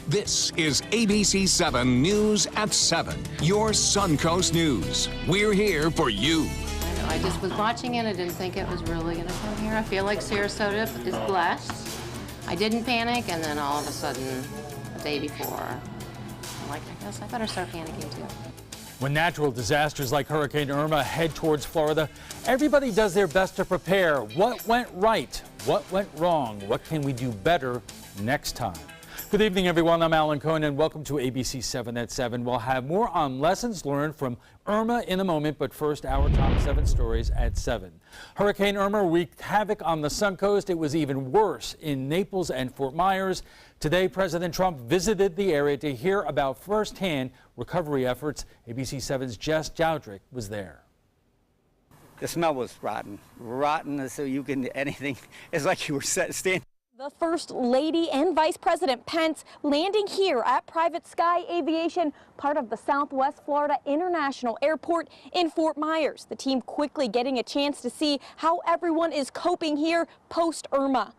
This is ABC7 News at 7, your Suncoast News. We're here for you. I just was watching it. I didn't think it was really going to come here. I feel like Sarasota is blessed. I didn't panic, and then all of a sudden, the day before, I'm like, I guess I better start panicking too. When natural disasters like Hurricane Irma head towards Florida, everybody does their best to prepare. What went right? What went wrong? What can we do better next time? Good evening, everyone. I'm Alan Cohen, and welcome to ABC 7 at 7. We'll have more on lessons learned from Irma in a moment, but first, our top 7 stories at 7. Hurricane Irma wreaked havoc on the Suncoast. It was even worse in Naples and Fort Myers. Today, President Trump visited the area to hear about firsthand recovery efforts. ABC7's Jess Jowdrick was there. The smell was rotten. Rotten, so you can, anything, it's like you were standing. The First Lady and Vice President Pence landing here at Private Sky Aviation, part of the Southwest Florida International Airport in Fort Myers. The team quickly getting a chance to see how everyone is coping here post-Irma.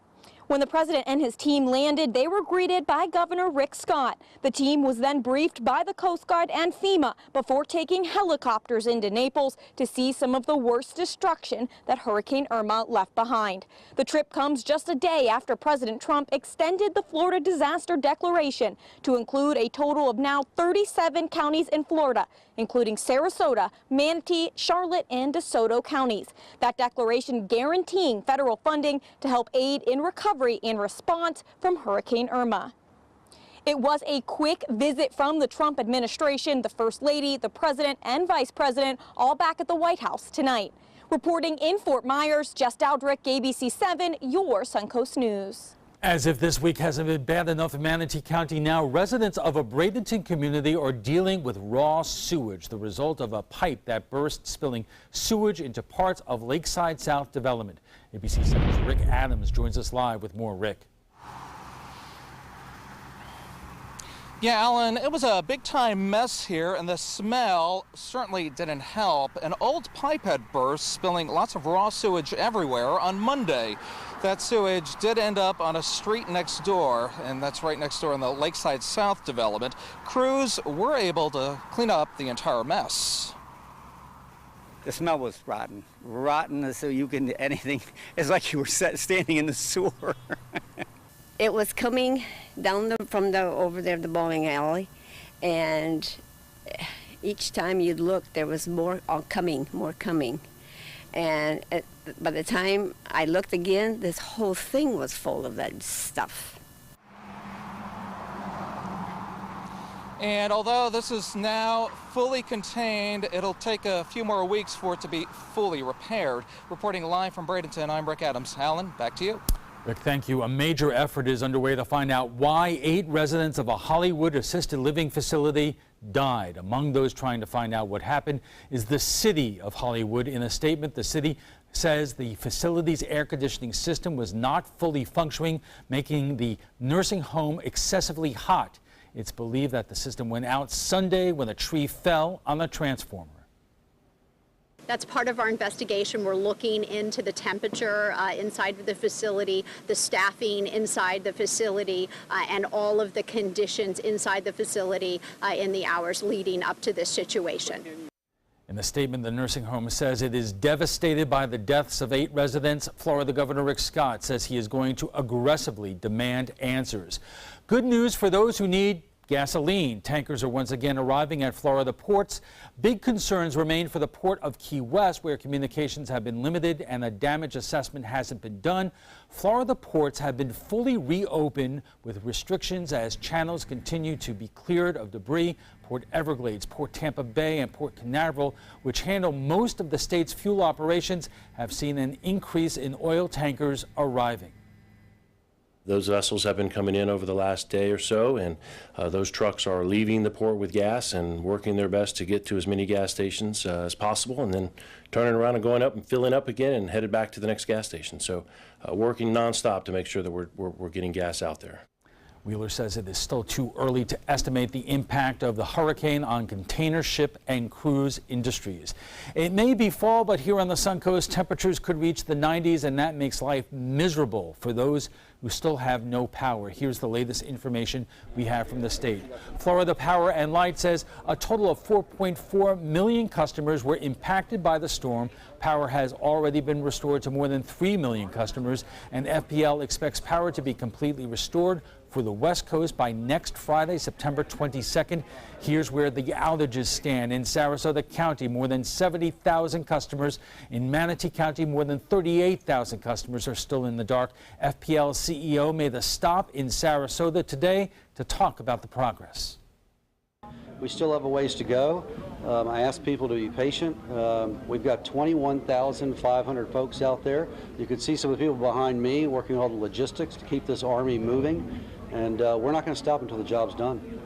When the president and his team landed, they were greeted by Governor Rick Scott. The team was then briefed by the Coast Guard and FEMA before taking helicopters into Naples to see some of the worst destruction that Hurricane Irma left behind. The trip comes just a day after President Trump extended the Florida disaster declaration to include a total of now 37 counties in Florida, including Sarasota, Manatee, Charlotte, and DeSoto counties. That declaration guaranteeing federal funding to help aid in recovery in response from Hurricane Irma. It was a quick visit from the Trump administration, the First Lady, the President, and Vice President, all back at the White House tonight. Reporting in Fort Myers, Jess Dowdrick, ABC7, your Suncoast News. As if this week hasn't been bad enough in Manatee County, now residents of a Bradenton community are dealing with raw sewage, the result of a pipe that burst, spilling sewage into parts of Lakeside South development. ABC 7's Rick Adams joins us live with more. Rick. Yeah, Alan, it was a big-time mess here, and the smell certainly didn't help. An old pipe had burst, spilling lots of raw sewage everywhere on Monday. That sewage did end up on a street next door, and that's right next door in the Lakeside South development. Crews were able to clean up the entire mess. The smell was rotten. Rotten, so you can, anything, it's like you were standing in the sewer. It was coming down from over there, the bowling alley, and each time you'd look, there was more coming. And by the time I looked again, this whole thing was full of that stuff. And although this is now fully contained, it'll take a few more weeks for it to be fully repaired. Reporting live from Bradenton, I'm Rick Adams. Alan, back to you. Rick, thank you. A major effort is underway to find out why 8 residents of a Hollywood assisted living facility died. Among those trying to find out what happened is the city of Hollywood. In a statement, the city says the facility's air conditioning system was not fully functioning, making the nursing home excessively hot. It's believed that the system went out Sunday when a tree fell on a transformer. That's part of our investigation. We're looking into the temperature inside of the facility, the staffing inside the facility, and all of the conditions inside the facility in the hours leading up to this situation. In the statement, the nursing home says it is devastated by the deaths of 8 residents. Florida Governor Rick Scott says he is going to aggressively demand answers. Good news for those who need gasoline. Tankers are once again arriving at Florida ports. Big concerns remain for the port of Key West, where communications have been limited and a damage assessment hasn't been done. Florida ports have been fully reopened with restrictions as channels continue to be cleared of debris. Port Everglades, Port Tampa Bay, and Port Canaveral, which handle most of the state's fuel operations, have seen an increase in oil tankers arriving. Those vessels have been coming in over the last day or so, and those trucks are leaving the port with gas and working their best to get to as many gas stations as possible, and then turning around and going up and filling up again and headed back to the next gas station. So working nonstop to make sure that we're getting gas out there. Wheeler says it is still too early to estimate the impact of the hurricane on container ship and cruise industries. It may be fall, but here on the Suncoast, temperatures could reach the 90s, and that makes life miserable for those who still have no power. Here's the latest information we have from the state. Florida Power and Light says a total of 4.4 million customers were impacted by the storm. Power has already been restored to more than 3 million customers, and FPL expects power to be completely restored for the West Coast by next Friday, September 22nd. Here's where the outages stand. In Sarasota County, more than 70,000 customers. In Manatee County, more than 38,000 customers are still in the dark. FPL CEO made a stop in Sarasota today to talk about the progress. We still have a ways to go. I ask people to be patient. We've got 21,500 folks out there. You can see some of the people behind me working all the logistics to keep this army moving, and we're not going to stop until the job's done.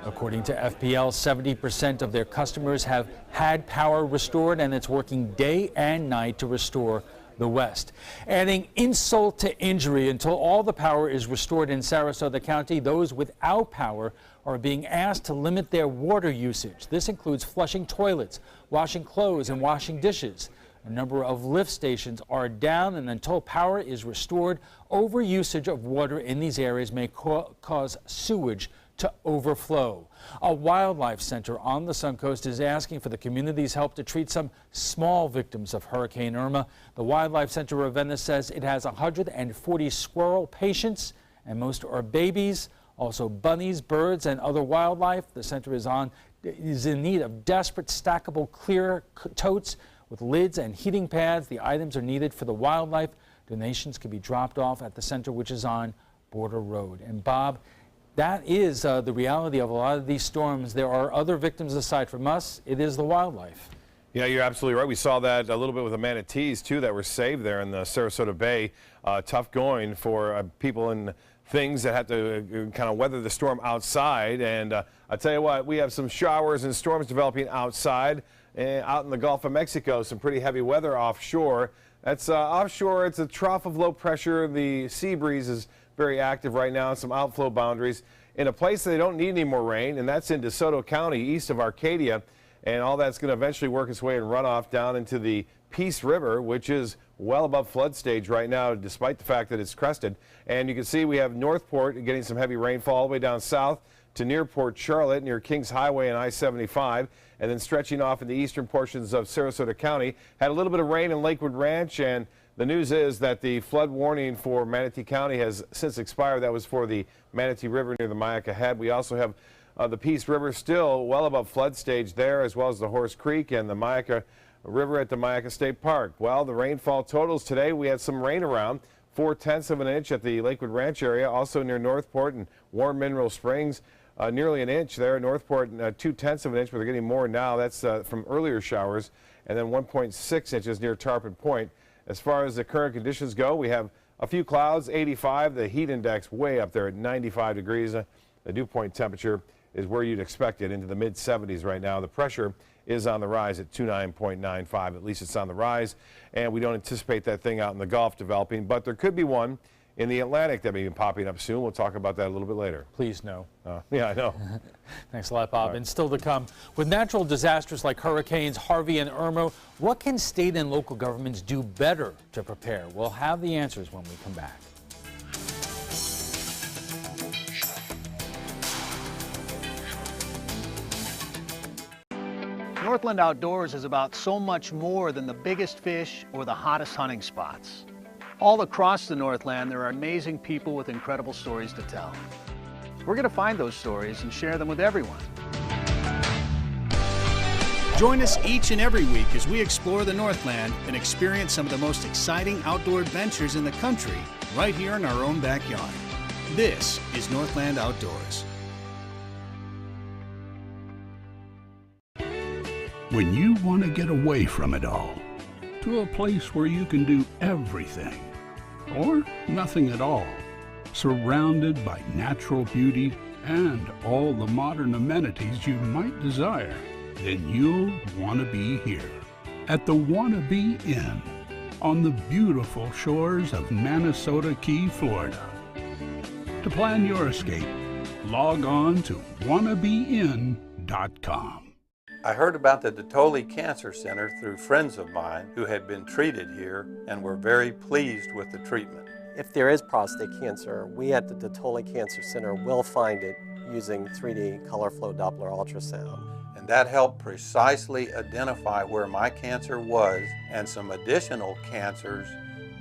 According to FPL, 70% of their customers have had power restored, and it's working day and night to restore the West. Adding insult to injury, until all the power is restored in Sarasota County, those without power are being asked to limit their water usage. This includes flushing toilets, washing clothes, and washing dishes. A number of lift stations are down, and until power is restored, overusage of water in these areas may cause sewage to overflow. A wildlife center on the Suncoast is asking for the community's help to treat some small victims of Hurricane Irma. The Wildlife Center of Venice says it has 140 squirrel patients, and most are babies. Also bunnies, birds, and other wildlife. The center is in need of desperate stackable clear totes with lids and heating pads. The items are needed for the wildlife. Donations can be dropped off at the center, which is on Border Road. And Bob, that is the reality of a lot of these storms. There are other victims aside from us. It is the wildlife. Yeah, you're absolutely right. We saw that a little bit with the manatees, too, that were saved there in the Sarasota Bay. Tough going for people and things that have to kind of weather the storm outside. And I tell you what, we have some showers and storms developing outside and out in the Gulf of Mexico. Some pretty heavy weather offshore. That's offshore. It's a trough of low pressure. The sea breeze is very active right now, some outflow boundaries in a place that they don't need any more rain, and that's in DeSoto County, east of Arcadia. And all that's going to eventually work its way and run off down into the Peace River, which is well above flood stage right now, despite the fact that it's crested. And you can see we have Northport getting some heavy rainfall all the way down south to near Port Charlotte, near Kings Highway and I-75, and then stretching off in the eastern portions of Sarasota County. Had a little bit of rain in Lakewood Ranch, and the news is that the flood warning for Manatee County has since expired. That was for the Manatee River near the Myakka Head. We also have the Peace River still well above flood stage there, as well as the Horse Creek and the Myakka River at the Myakka State Park. Well, the rainfall totals today, we had some rain around, 0.4 of an inch at the Lakewood Ranch area, also near Northport and Warm Mineral Springs, nearly an inch there. Northport, 0.2 of an inch, but they're getting more now. That's from earlier showers, and then 1.6 inches near Tarpon Point. As far as the current conditions go, we have a few clouds, 85, the heat index way up there at 95 degrees. The dew point temperature is where you'd expect it, into the mid-70s right now. The pressure is on the rise at 29.95. At least it's on the rise, and we don't anticipate that thing out in the Gulf developing, but there could be one in the Atlantic that may be popping up soon. We'll talk about that a little bit later. Please no. Yeah, I know. Thanks a lot, Bob. And still to come, with natural disasters like hurricanes Harvey and Irma, what can state and local governments do better to prepare? We'll have the answers when we come back. Northland Outdoors is about so much more than the biggest fish or the hottest hunting spots. All across the Northland, there are amazing people with incredible stories to tell. We're going to find those stories and share them with everyone. Join us each and every week as we explore the Northland and experience some of the most exciting outdoor adventures in the country, right here in our own backyard. This is Northland Outdoors. When you want to get away from it all, to a place where you can do everything, or nothing at all, surrounded by natural beauty and all the modern amenities you might desire, then you'll want to be here at the Wanna Be Inn on the beautiful shores of Manasota Key, Florida. To plan your escape, log on to wannabeinn.com. I heard about the Detoli Cancer Center through friends of mine who had been treated here and were very pleased with the treatment. If there is prostate cancer, we at the Dotoli Cancer Center will find it using 3D color flow Doppler ultrasound. And that helped precisely identify where my cancer was and some additional cancers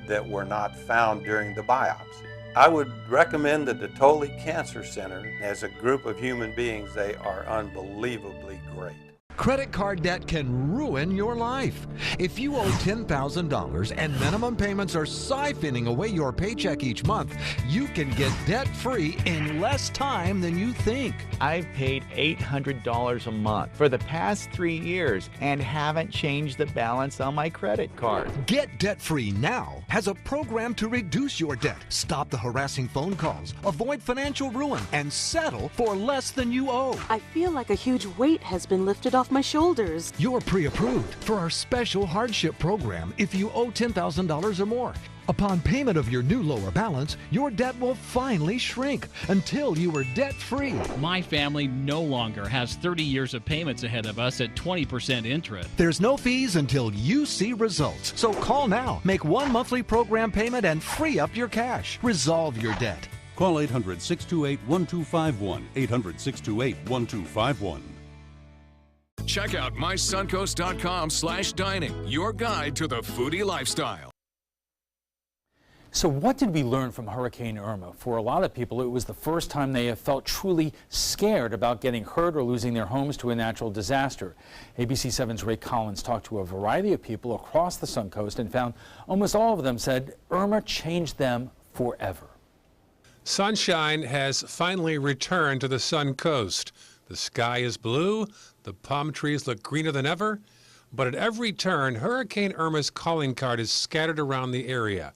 that were not found during the biopsy. I would recommend the Dotoli Cancer Center. As a group of human beings, they are unbelievably great. Credit card debt can ruin your life. If you owe $10,000 and minimum payments are siphoning away your paycheck each month, you can get debt-free in less time than you think. I've paid $800 a month for the past 3 years and haven't changed the balance on my credit card. Get debt-free now has a program to reduce your debt, stop the harassing phone calls, avoid financial ruin, and settle for less than you owe. I feel like a huge weight has been lifted off my shoulders. You're pre-approved for our special hardship program if you owe $10,000 or more. Upon payment of your new lower balance, your debt will finally shrink until you are debt-free. My family no longer has 30 years of payments ahead of us at 20% interest. There's no fees until you see results. So call now, make one monthly program payment, and free up your cash. Resolve your debt. Call 800-628-1251, 800-628-1251. Check out mysuncoast.com/dining, your guide to the foodie lifestyle. So what did we learn from Hurricane Irma? For a lot of people, it was the first time they have felt truly scared about getting hurt or losing their homes to a natural disaster. ABC7's Ray Collins talked to a variety of people across the Suncoast and found almost all of them said Irma changed them forever. Sunshine has finally returned to the Suncoast. The sky is blue, the palm trees look greener than ever, but at every turn, Hurricane Irma's calling card is scattered around the area.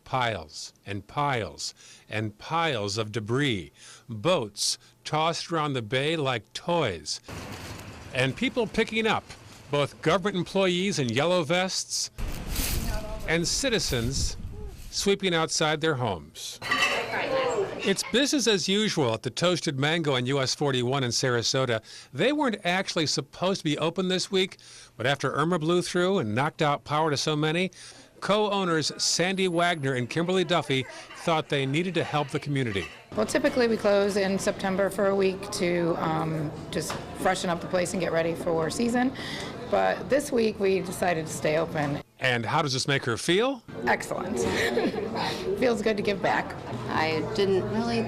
Piles and piles and piles of debris, boats tossed around the bay like toys, and people picking up, both government employees in yellow vests and citizens sweeping outside their homes. It's business as usual at the Toasted Mango on US 41 in Sarasota. They weren't actually supposed to be open this week, but after Irma blew through and knocked out power to so many, co-owners Sandy Wagner and Kimberly Duffy thought they needed to help the community. Well, typically we close in September for a week to just freshen up the place and get ready for season. But this week we decided to stay open. And how does this make her feel? Excellent. Feels good to give back. I didn't really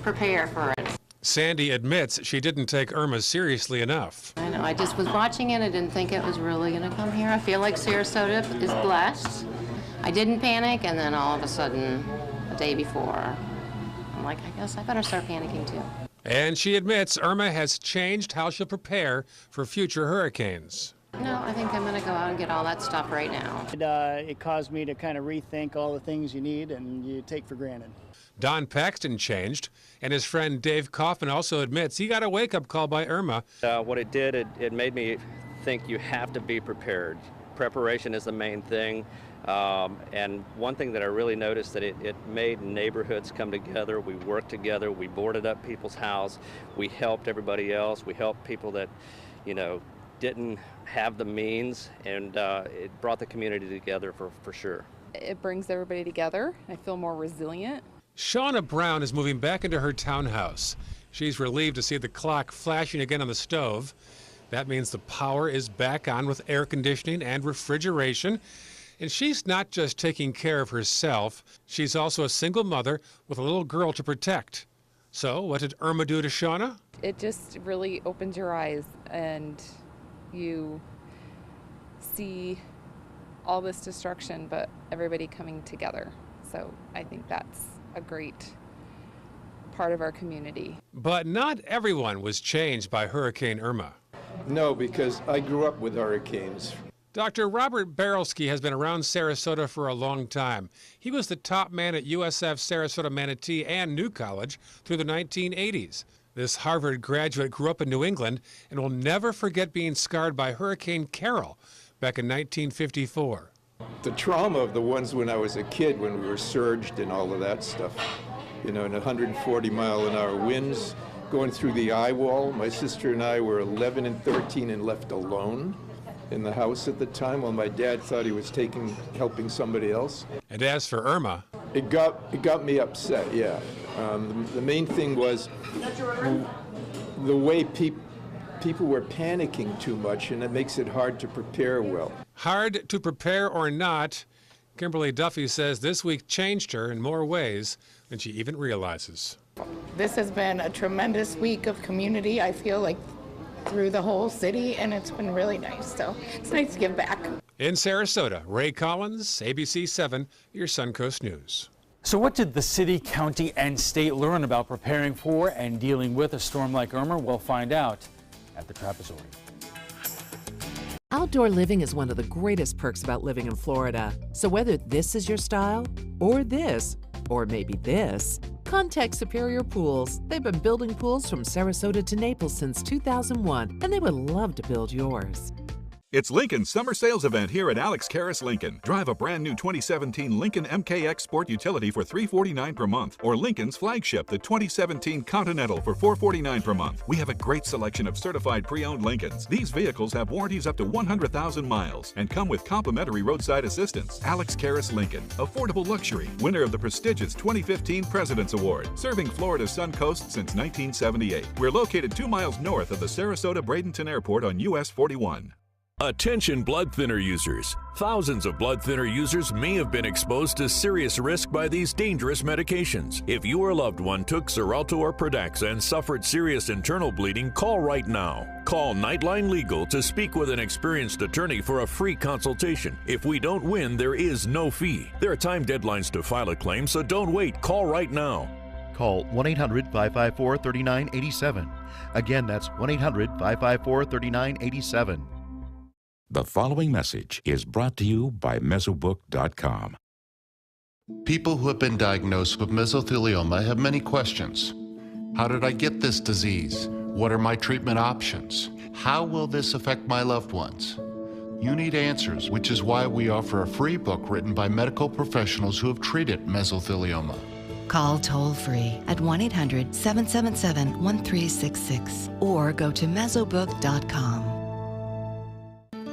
prepare for it. Sandy admits she didn't take Irma seriously enough. I know, I just was watching it. I didn't think it was really going to come here. I feel like Sarasota is blessed. I didn't panic, and then all of a sudden, a day before, I'm like, I guess I better start panicking too. And she admits Irma has changed how she'll prepare for future hurricanes. No, I think I'm going to go out and get all that stuff right now. It caused me to kind of rethink all the things you need and you take for granted. Don Paxton changed, and his friend Dave Coffin also admits he got a wake-up call by Irma. What it did, it made me think you have to be prepared. Preparation is the main thing. And one thing that I really noticed that it made neighborhoods come together. We worked together. We boarded up people's house. We helped everybody else. We helped people that, didn't have the means, and it brought the community together for sure. It brings everybody together. I feel more resilient. Shauna Brown is moving back into her townhouse. She's relieved to see the clock flashing again on the stove. That means the power is back on with air conditioning and refrigeration. And she's not just taking care of herself, she's also a single mother with a little girl to protect. So what did Irma do to Shauna? It just really opens your eyes and you see all this destruction, but everybody coming together. So I think that's a great part of our community. But not everyone was changed by Hurricane Irma. No, because I grew up with hurricanes. Dr. Robert Barelski has been around Sarasota for a long time. He was the top man at USF Sarasota Manatee and New College through the 1980s. This Harvard graduate grew up in New England and will never forget being scarred by Hurricane Carol back in 1954. The trauma of the ones when I was a kid, when we were surged and all of that stuff, in 140-mile-an-hour winds, going through the eye wall. My sister and I were 11 and 13 and left alone in the house at the time while my dad thought he was helping somebody else. And as for Irma, It got me upset, yeah. The main thing was the way people were panicking too much, and it makes it hard to prepare well. Hard to prepare or not, Kimberly Duffy says this week changed her in more ways than she even realizes. This has been a tremendous week of community, I feel like, through the whole city, and it's been really nice. So it's nice to give back. In Sarasota, Ray Collins, ABC7, your Suncoast News. So what did the city, county, and state learn about preparing for and dealing with a storm like Irma? We'll find out at the Trapezoid. Outdoor living is one of the greatest perks about living in Florida. So whether this is your style, or this, or maybe this, contact Superior Pools. They've been building pools from Sarasota to Naples since 2001, and they would love to build yours. It's Lincoln's summer sales event here at Alex Karras Lincoln. Drive a brand new 2017 Lincoln MKX Sport Utility for $349 per month, or Lincoln's flagship, the 2017 Continental, for $449 per month. We have a great selection of certified pre-owned Lincolns. These vehicles have warranties up to 100,000 miles and come with complimentary roadside assistance. Alex Karras Lincoln, affordable luxury, winner of the prestigious 2015 President's Award, serving Florida's Sun Coast since 1978. We're located 2 miles north of the Sarasota-Bradenton Airport on US 41. Attention blood thinner users. Thousands of blood thinner users may have been exposed to serious risk by these dangerous medications. If you or a loved one took Xarelto or Pradaxa and suffered serious internal bleeding, call right now. Call Nightline Legal to speak with an experienced attorney for a free consultation. If we don't win, there is no fee. There are time deadlines to file a claim, so don't wait. Call right now. Call 1-800-554-3987. Again, that's 1-800-554-3987. The following message is brought to you by Mesobook.com. People who have been diagnosed with mesothelioma have many questions. How did I get this disease? What are my treatment options? How will this affect my loved ones? You need answers, which is why we offer a free book written by medical professionals who have treated mesothelioma. Call toll-free at 1-800-777-1366 or go to mesobook.com.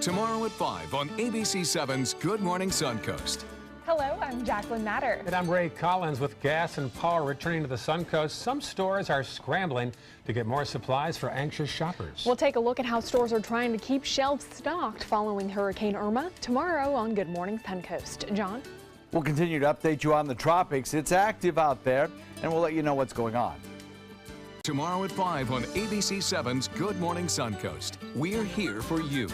Tomorrow at 5 on ABC7's Good Morning Suncoast. Hello, I'm Jacqueline Matter. And I'm Ray Collins. With gas and power returning to the Suncoast, some stores are scrambling to get more supplies for anxious shoppers. We'll take a look at how stores are trying to keep shelves stocked following Hurricane Irma tomorrow on Good Morning Suncoast. John? We'll continue to update you on the tropics. It's active out there, and we'll let you know what's going on. Tomorrow at 5 on ABC7's Good Morning Suncoast. We're here for you.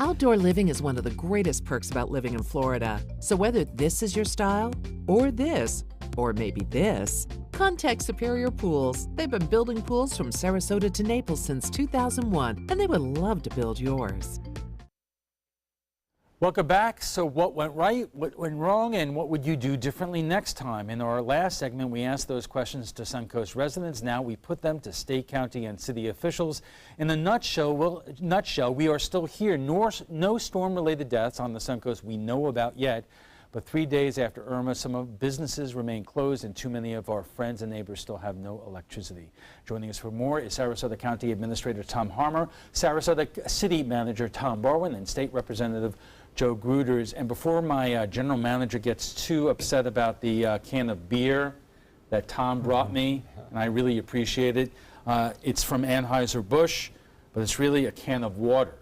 Outdoor living is one of the greatest perks about living in Florida. So whether this is your style, or this, or maybe this, contact Superior Pools. They've been building pools from Sarasota to Naples since 2001, and they would love to build yours. Welcome back. So what went right, what went wrong, and what would you do differently next time? In our last segment, we asked those questions to Suncoast residents. Now we put them to state, county, and city officials. In a nutshell, we are still here. No storm-related deaths on the Suncoast we know about yet. But 3 days after Irma, some of businesses remain closed, and too many of our friends and neighbors still have no electricity. Joining us for more is Sarasota County Administrator Tom Harmer, Sarasota City Manager Tom Barwin, and State Representative Joe Gruders. And before my general manager gets too upset about the can of beer that Tom brought me, and I really appreciate it, it's from Anheuser-Busch, but it's really a can of water,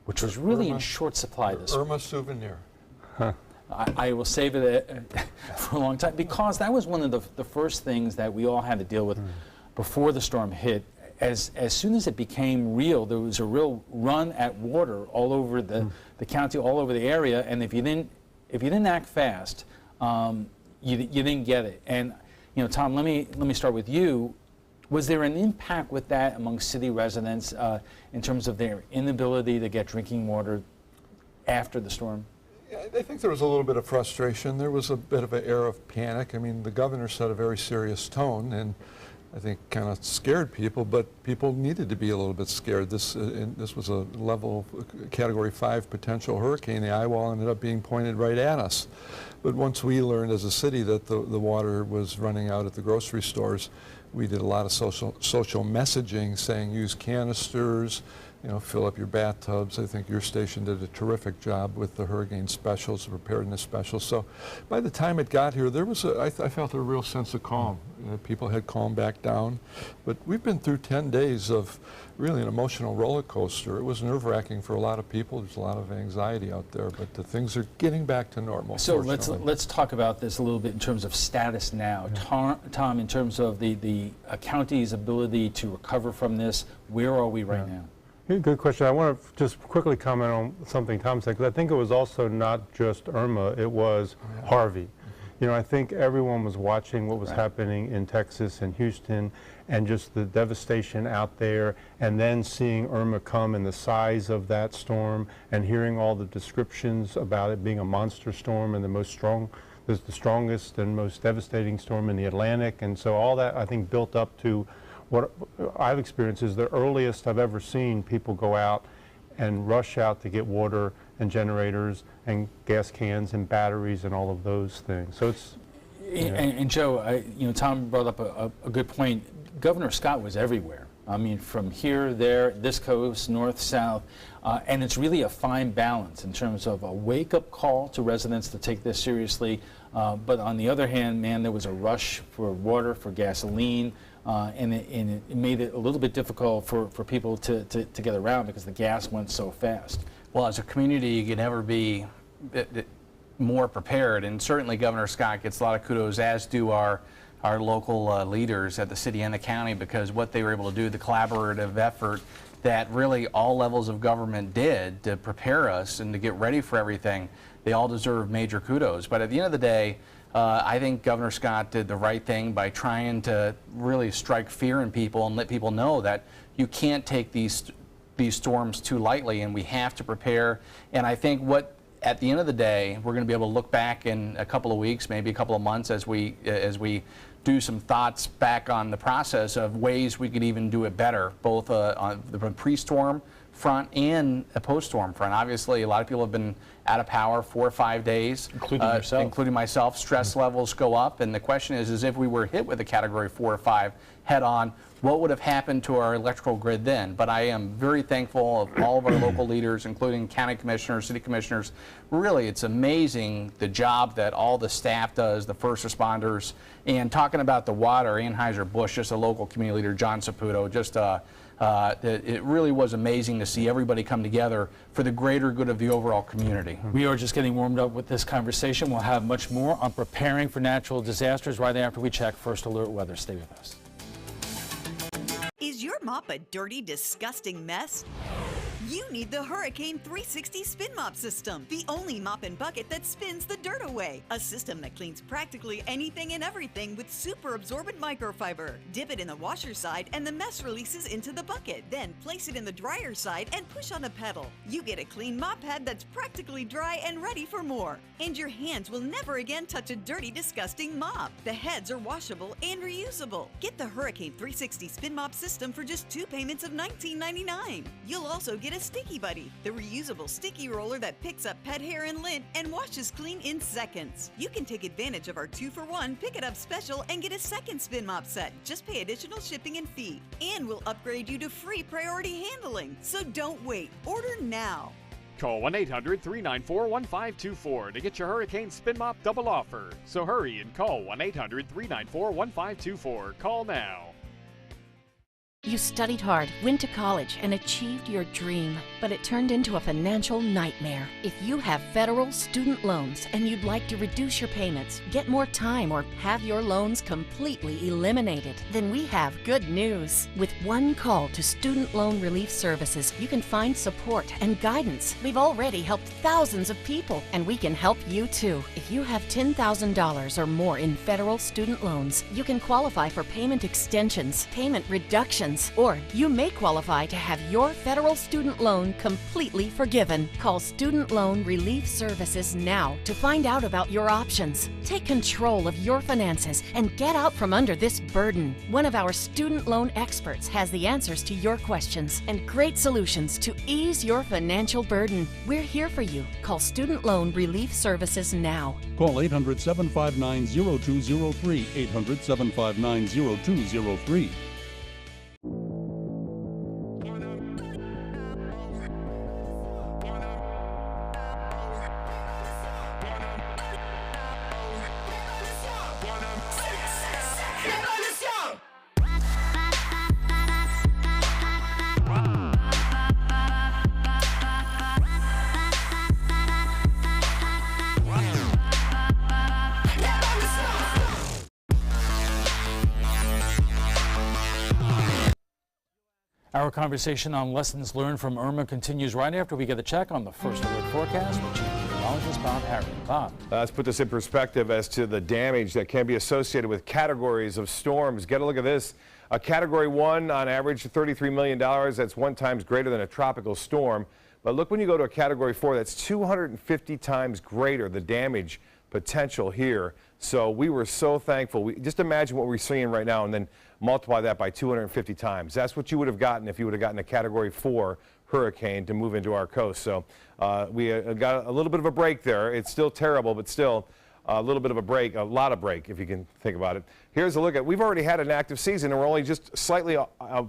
which was really in short supply this week. Irma souvenir. I will save it for a long time, because that was one of the first things that we all had to deal with before the storm hit. As soon as it became real, there was a real run at water all over the county, all over the area, and if you didn't act fast, you didn't get it. And you know, Tom, let me start with you. Was there an impact with that among city residents in terms of their inability to get drinking water after the storm? I think there was a little bit of frustration. There was a bit of an air of panic. I mean, the governor set a very serious tone, and I think kind of scared people, but people needed to be a little bit scared. This was a level Category 5 potential hurricane. The eye wall ended up being pointed right at us. But once we learned as a city that the water was running out at the grocery stores, we did a lot of social messaging saying use canisters, fill up your bathtubs. I think your station did a terrific job with the hurricane specials, the preparedness specials. So by the time it got here, there was I felt a real sense of calm. People had calmed back down. But we've been through 10 days of really an emotional roller coaster. It was nerve-wracking for a lot of people. There's a lot of anxiety out there, but the things are getting back to normal. So let's talk about this a little bit in terms of status now. Tom, in terms of the county's ability to recover from this, where are we right now? Good question. I want to just quickly comment on something Tom said, because I think it was also not just Irma, it was Harvey. I think everyone was watching what was happening in Texas and Houston and just the devastation out there, and then seeing Irma come and the size of that storm and hearing all the descriptions about it being a monster storm and the strongest and most devastating storm in the Atlantic. And so all that, I think, built up to what I've experienced is the earliest I've ever seen people go out and rush out to get water and generators and gas cans and batteries and all of those things. So it's and Joe, Tom brought up a good point. Governor Scott was everywhere. I mean, from here, there, this coast, north, south, and it's really a fine balance in terms of a wake-up call to residents to take this seriously. But on the other hand, man, there was a rush for water, for gasoline. And it made it a little bit difficult for people to get around because the gas went so fast. Well, as a community, you can never be more prepared, and certainly Governor Scott gets a lot of kudos, as do our local leaders at the city and the county, because what they were able to do, the collaborative effort that really all levels of government did to prepare us and to get ready for everything, they all deserve major kudos. But at the end of the day, I think Governor Scott did the right thing by trying to really strike fear in people and let people know that you can't take these storms too lightly, and we have to prepare. And I think at the end of the day, we're going to be able to look back in a couple of weeks, maybe a couple of months, as we do some thoughts back on the process of ways we could even do it better, both on the pre-storm front and a post-storm front. Obviously, a lot of people have been out of power 4 or 5 days, including myself. Stress levels go up, and the question is if we were hit with a Category 4 or 5 head-on, what would have happened to our electrical grid then? But I am very thankful of all of our local leaders, including county commissioners, city commissioners. Really, it's amazing the job that all the staff does, the first responders. And talking about the water, Anheuser-Busch, just a local community leader, John Saputo, just it really was amazing to see everybody come together for the greater good of the overall community. We are just getting warmed up with this conversation. We'll have much more on preparing for natural disasters right after we check First Alert Weather. Stay with us. Is your mop a dirty, disgusting mess? You need the Hurricane 360 Spin Mop System, the only mop and bucket that spins the dirt away. A system that cleans practically anything and everything with super absorbent microfiber. Dip it in the washer side and the mess releases into the bucket. Then place it in the dryer side and push on the pedal. You get a clean mop head that's practically dry and ready for more. And your hands will never again touch a dirty, disgusting mop. The heads are washable and reusable. Get the Hurricane 360 Spin Mop System for just 2 payments of $19.99. You'll also get a Sticky Buddy, the reusable sticky roller that picks up pet hair and lint and washes clean in seconds. You can take advantage of our 2-for-1 Pick It Up special and get a second spin mop set. Just pay additional shipping and fee. And we'll upgrade you to free priority handling. So don't wait. Order now. Call 1-800-394-1524 to get your Hurricane Spin Mop double offer. So hurry and call 1-800-394-1524. Call now. You studied hard, went to college, and achieved your dream, but it turned into a financial nightmare. If you have federal student loans and you'd like to reduce your payments, get more time, or have your loans completely eliminated, then we have good news. With one call to Student Loan Relief Services, you can find support and guidance. We've already helped thousands of people, and we can help you too. If you have $10,000 or more in federal student loans, you can qualify for payment extensions, payment reductions, or you may qualify to have your federal student loan completely forgiven. Call Student Loan Relief Services now to find out about your options. Take control of your finances and get out from under this burden. One of our student loan experts has the answers to your questions and great solutions to ease your financial burden. We're here for you. Call Student Loan Relief Services now. Call 800-759-0203, 800-759-0203. Our conversation on lessons learned from Irma continues right after we get a check on the first alert forecast with Chief Meteorologist Bob Harry. Bob. Let's put this in perspective as to the damage that can be associated with categories of storms. Get a look at this. A Category 1 on average, $33 million. That's 1 times greater than a tropical storm. But look, when you go to a Category 4, that's 250 times greater, the damage potential here. So we were so thankful. Just imagine what we're seeing right now and then multiply that by 250 times. That's what you would have gotten if you would have gotten a Category 4 hurricane to move into our coast. So we got a little bit of a break there. It's still terrible, but still a little bit of a break, a lot of break if you can think about it. Here's a look at, we've already had an active season and we're only just slightly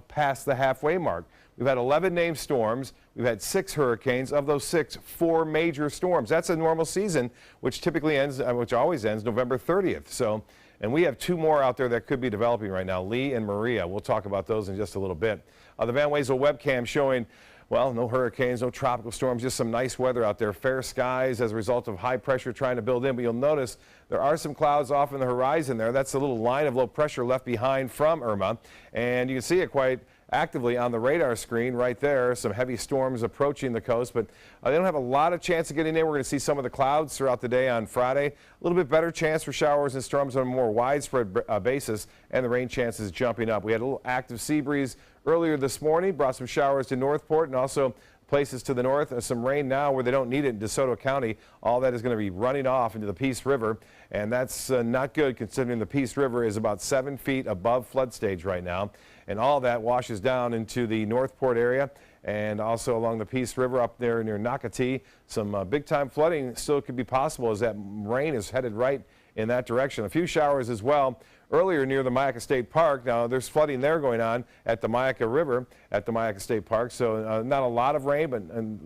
past the halfway mark. We've had 11 named storms. We've had 6 hurricanes. Of those 6, 4 major storms. That's a normal season, which typically ends, which always ends November 30th. So, and we have 2 more out there that could be developing right now, Lee and Maria. We'll talk about those in just a little bit. The Van Wezel webcam showing, well, no hurricanes, no tropical storms, just some nice weather out there. Fair skies as a result of high pressure trying to build in. But you'll notice there are some clouds off in the horizon there. That's a little line of low pressure left behind from Irma. And you can see it quite actively on the radar screen right there. Some heavy storms approaching the coast, but they don't have a lot of chance of getting in. We're going to see some of the clouds throughout the day on Friday. A little bit better chance for showers and storms on a more widespread basis, and the rain chances jumping up. We had a little active sea breeze earlier this morning, brought some showers to Northport and also places to the north. Some rain now where they don't need it in DeSoto County. All that is going to be running off into the Peace River, and that's not good considering the Peace River is about 7 feet above flood stage right now. And all that washes down into the Northport area and also along the Peace River up there near Nocatee. Some big-time flooding still could be possible as that rain is headed right in that direction. A few showers as well earlier near the Myakka State Park. Now, there's flooding there going on at the Myakka River at the Myakka State Park. So not a lot of rain, but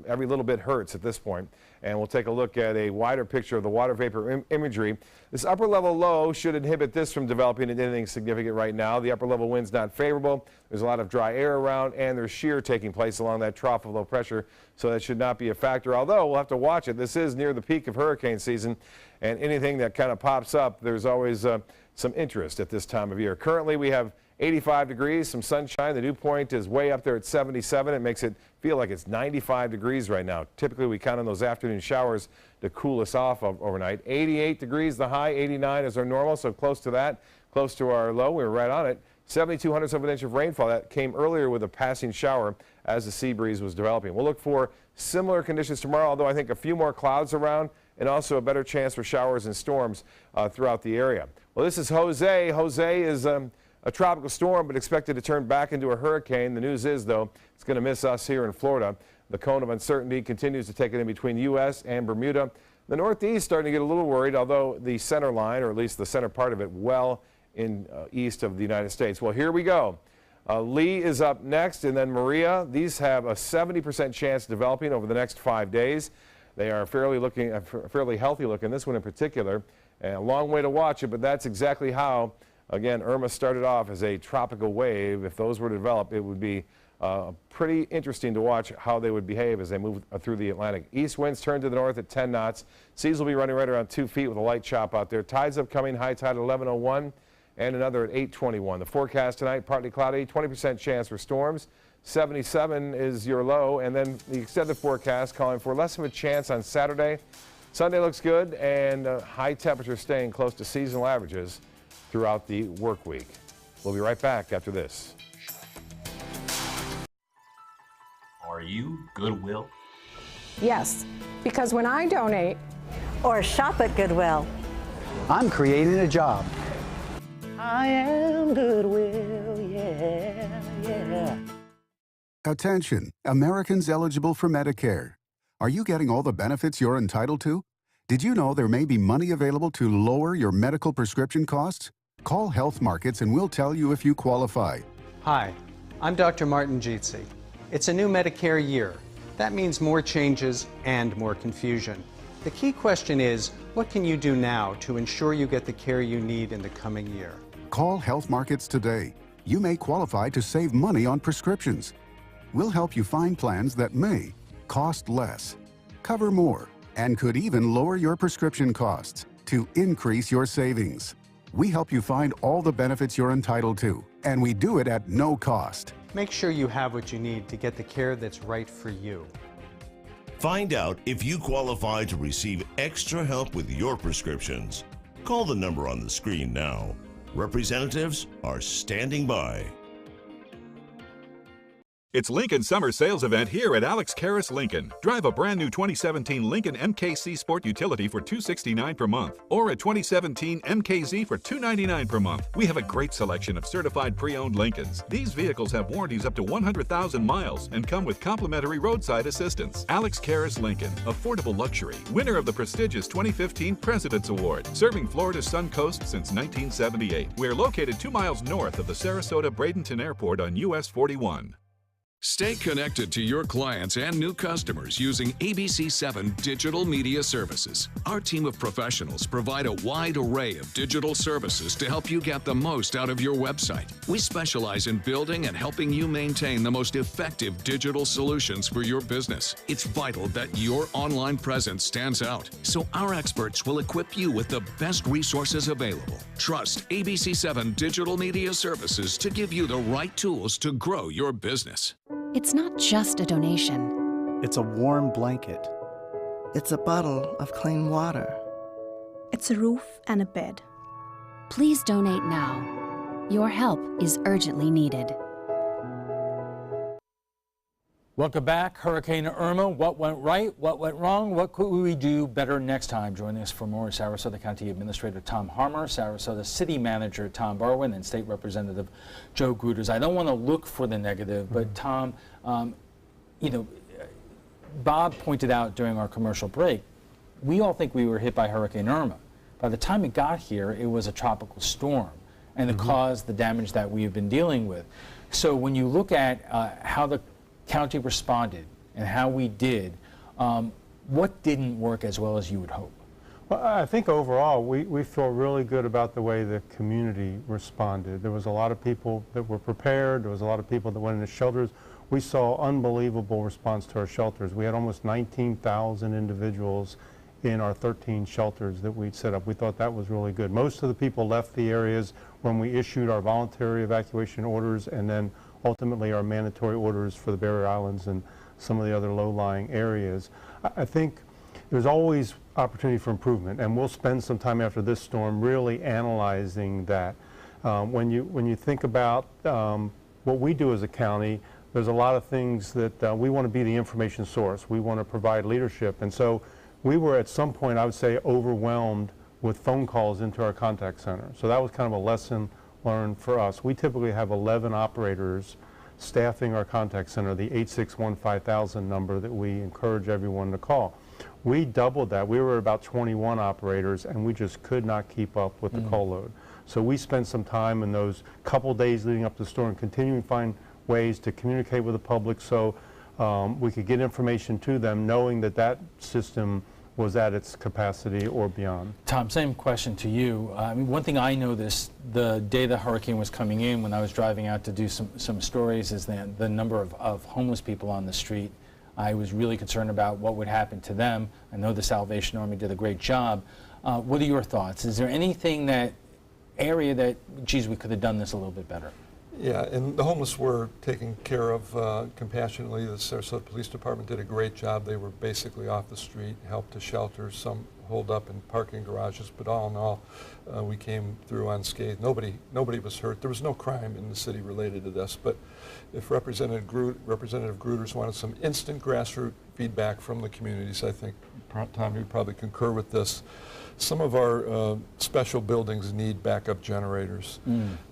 every little bit hurts at this point. And we'll take a look at a wider picture of the water vapor imagery. This upper level low should inhibit this from developing into anything significant right now. The upper level wind's not favorable. There's a lot of dry air around, and there's shear taking place along that trough of low pressure, so that should not be a factor. Although we'll have to watch it. This is near the peak of hurricane season, and anything that kind of pops up, there's always some interest at this time of year. Currently, we have 85 degrees, some sunshine. The dew point is way up there at 77. It makes it feel like it's 95 degrees right now. Typically, we count on those afternoon showers to cool us off overnight. 88 degrees the high, 89 is our normal, so close to that, close to our low. We were right on it. 7/200ths of an inch of rainfall. That came earlier with a passing shower as the sea breeze was developing. We'll look for similar conditions tomorrow, although I think a few more clouds around and also a better chance for showers and storms throughout the area. Well, this is Jose. Jose is a tropical storm, but expected to turn back into a hurricane. The news is, though, it's going to miss us here in Florida. The cone of uncertainty continues to take it in between U.S. and Bermuda. The Northeast starting to get a little worried, although the center line, or at least the center part of it, well in east of the United States. Well, here we go. Lee is up next, and then Maria. These have a 70% chance of developing over the next 5 days. They are fairly healthy looking, this one in particular. And a long way to watch it, but that's exactly how, again, Irma started off as a tropical wave. If those were to develop, it would be pretty interesting to watch how they would behave as they move through the Atlantic. East winds turn to the north at 10 knots. Seas will be running right around 2 feet with a light chop out there. Tides upcoming, high tide at 11:01 and another at 8:21. The forecast tonight, partly cloudy, 20% chance for storms. 77 is your low, and then the extended forecast calling for less of a chance on Saturday. Sunday looks good, and high temperatures staying close to seasonal averages throughout the work week. We'll be right back after this. Are you Goodwill? Yes, because when I donate or shop at Goodwill, I'm creating a job. I am Goodwill, yeah, yeah. Attention, Americans eligible for Medicare. Are you getting all the benefits you're entitled to? Did you know there may be money available to lower your medical prescription costs? Call Health Markets and we'll tell you if you qualify. Hi, I'm Dr. Martin Jeetsi. It's a new Medicare year. That means more changes and more confusion. The key question is, what can you do now to ensure you get the care you need in the coming year? Call Health Markets today. You may qualify to save money on prescriptions. We'll help you find plans that may cost less, cover more, and could even lower your prescription costs to increase your savings. We help you find all the benefits you're entitled to, and we do it at no cost. Make sure you have what you need to get the care that's right for you. Find out if you qualify to receive extra help with your prescriptions. Call the number on the screen now. Representatives are standing by. It's Lincoln's summer sales event here at Alex Karras Lincoln. Drive a brand new 2017 Lincoln MKC Sport Utility for $269 per month, or a 2017 MKZ for $299 per month. We have a great selection of certified pre-owned Lincolns. These vehicles have warranties up to 100,000 miles and come with complimentary roadside assistance. Alex Karras Lincoln, affordable luxury, winner of the prestigious 2015 President's Award, serving Florida's Sun Coast since 1978. We're located 2 miles north of the Sarasota-Bradenton Airport on US 41. Stay connected to your clients and new customers using ABC7 digital media services. Our team of professionals provide a wide array of digital services to help you get the most out of your website. We specialize in building and helping you maintain the most effective digital solutions for your business. It's vital that your online presence stands out, so our experts will equip you with the best resources available. Trust ABC7 digital media services to give you the right tools to grow your business. It's not just a donation. It's a warm blanket. It's a bottle of clean water. It's a roof and a bed. Please donate now. Your help is urgently needed. Welcome back. Hurricane Irma. What went right? What went wrong? What could we do better next time? Joining us for more, Sarasota County Administrator Tom Harmer, Sarasota City Manager Tom Barwin, and State Representative Joe Gruters. I don't want to look for the negative, but Tom, you know, Bob pointed out during our commercial break, we all think we were hit by Hurricane Irma. By the time it got here, it was a tropical storm, and it caused the damage that we've been dealing with. So when you look at how the county responded and how we did, what didn't work as well as you would hope? Well, I think overall we feel really good about the way the community responded. There was a lot of people that were prepared. There was a lot of people that went into shelters. We saw unbelievable response to our shelters. We had almost 19,000 individuals in our 13 shelters that we'd set up. We thought that was really good. Most of the people left the areas when we issued our voluntary evacuation orders, and then ultimately our mandatory orders for the barrier islands and some of the other low-lying areas. I think there's always opportunity for improvement, and we'll spend some time after this storm really analyzing that. When you think about what we do as a county, there's a lot of things that we want to be the information source. We want to provide leadership, and so we were at some point, I would say, overwhelmed with phone calls into our contact center. So that was kind of a lesson learned for us. We typically have 11 operators staffing our contact center, the 861-5000 number that we encourage everyone to call. We doubled that. We were about 21 operators, and we just could not keep up with the call load. So we spent some time in those couple days leading up to the storm continuing to find ways to communicate with the public so we could get information to them, knowing that that system was at its capacity or beyond. Tom, same question to you. I mean, one thing I noticed the day the hurricane was coming in, when I was driving out to do some stories, is that the number of homeless people on the street. I was really concerned about what would happen to them. I know the Salvation Army did a great job. What are your thoughts? Is there anything area that, geez, we could have done this a little bit better? Yeah, and the homeless were taken care of compassionately. The Sarasota Police Department did a great job. They were basically off the street, helped to shelter, some holed up in parking garages, but all in all, we came through unscathed. Nobody was hurt. There was no crime in the city related to this, but if Representative Gruters wanted some instant grassroots feedback from the communities, I think, Tom, you'd probably concur with this. Some of our special buildings need backup generators.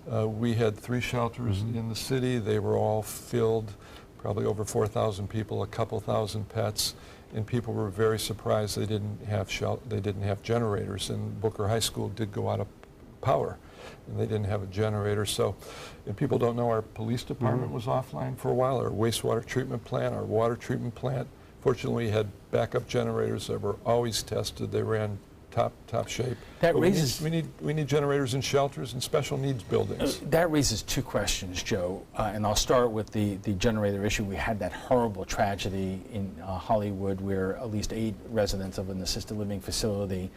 We had 3 shelters in the city. They were all filled, probably over 4,000 people, a couple thousand pets, and people were very surprised they didn't have generators. And Booker High School did go out of power, and they didn't have a generator. So, and people don't know our police department was offline for a while. Our wastewater treatment plant, our water treatment plant. Fortunately, we had backup generators that were always tested. They ran top shape. That raises. We need generators in shelters and special needs buildings. That raises 2 questions, Joe, and I'll start with the generator issue. We had that horrible tragedy in Hollywood where at least 8 residents of an assisted living facility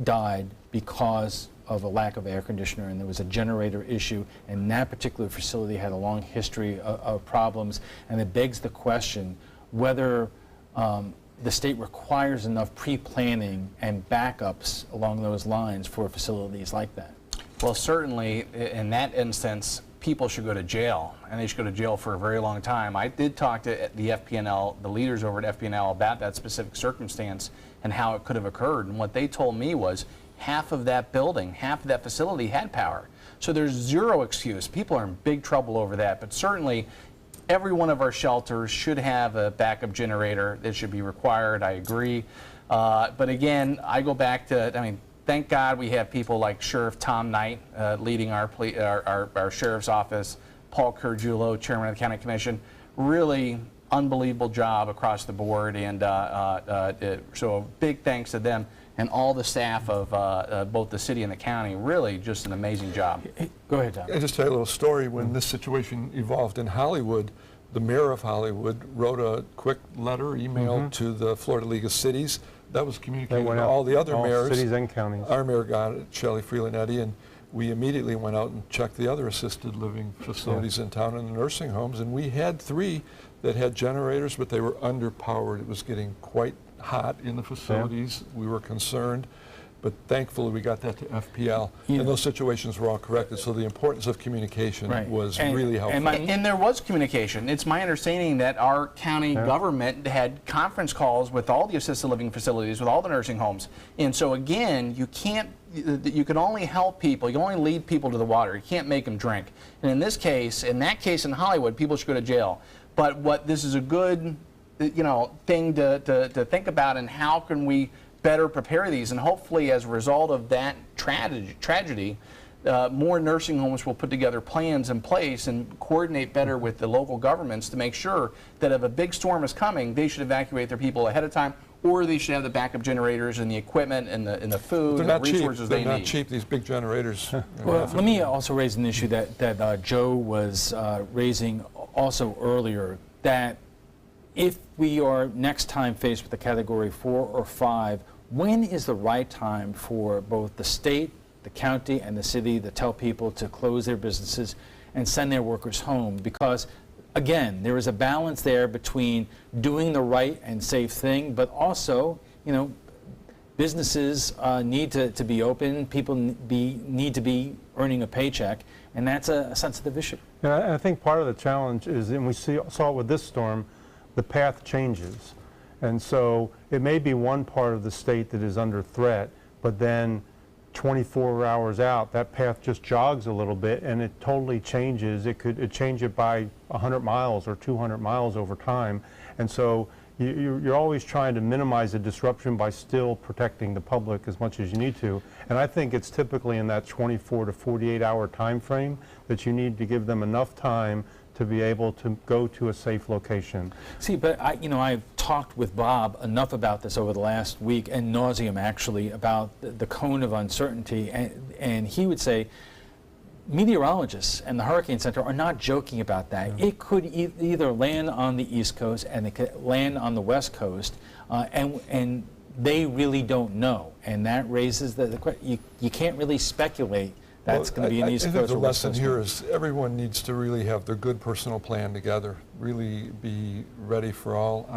died because of a lack of air conditioner, and there was a generator issue, and that particular facility had a long history of problems, and it begs the question whether the state requires enough pre-planning and backups along those lines for facilities like that. Well, certainly in that instance, people should go to jail, and they should go to jail for a very long time. I did talk to the FP&L, the leaders over at FP&L, about that specific circumstance and how it could have occurred. And what they told me was half of that building, half of that facility had power. So there's zero excuse. People are in big trouble over that. But certainly, every one of our shelters should have a backup generator. That should be required. I agree. But again, I go back to, I mean, thank God we have people like Sheriff Tom Knight leading our sheriff's office, Paul Curgiulo, chairman of the county commission. Really unbelievable job across the board, and so a big thanks to them and all the staff of both the city and the county. Really just an amazing job. Go ahead, Tom. I'll just tell you a little story. When this situation evolved in Hollywood, the mayor of Hollywood wrote a quick letter, email to the Florida League of Cities. That was communicated to all the other mayors. Cities and counties. Our mayor got it, Shelley Freeland-Eddy, and we immediately went out and checked the other assisted living facilities in town and the nursing homes, and we had 3 that had generators, but they were underpowered. It was getting quite hot in the facilities. We were concerned, but thankfully we got that to FPL, and those situations were all corrected. So the importance of communication was really helpful. And there was communication. It's my understanding that our county government had conference calls with all the assisted living facilities, with all the nursing homes. And so again, you can only help people, you can only lead people to the water. You can't make them drink. And in that case in Hollywood, people should go to jail. But what this is a good, thing to think about, and how can we better prepare these, and hopefully as a result of that tragedy, more nursing homes will put together plans in place and coordinate better with the local governments to make sure that if a big storm is coming, they should evacuate their people ahead of time, or they should have the backup generators and the equipment and the food and the resources they need. They're not cheap, these big generators. Well, let me also raise an issue that Joe was raising also earlier, that if we are next time faced with a Category 4 or 5, when is the right time for both the state, the county, and the city to tell people to close their businesses and send their workers home? Because, again, there is a balance there between doing the right and safe thing, but also, businesses need to be open, people need to be earning a paycheck, and that's a sensitive issue. Yeah, I think part of the challenge is, and we saw it with this storm, the path changes. And so it may be one part of the state that is under threat, but then 24 hours out, that path just jogs a little bit and it totally changes. It could change it by 100 miles or 200 miles over time. And so you're always trying to minimize the disruption by still protecting the public as much as you need to. And I think it's typically in that 24 to 48 hour time frame that you need to give them enough time to be able to go to a safe location. See, but I've talked with Bob enough about this over the last week, and nauseum actually, about the cone of uncertainty, and he would say meteorologists and the Hurricane Center are not joking about that. It could either land on the East Coast and it could land on the West Coast, and they really don't know, and that raises the question. You can't really speculate that's going to be an East Coast. I think the lesson here is everyone needs to really have their good personal plan together, really be ready for all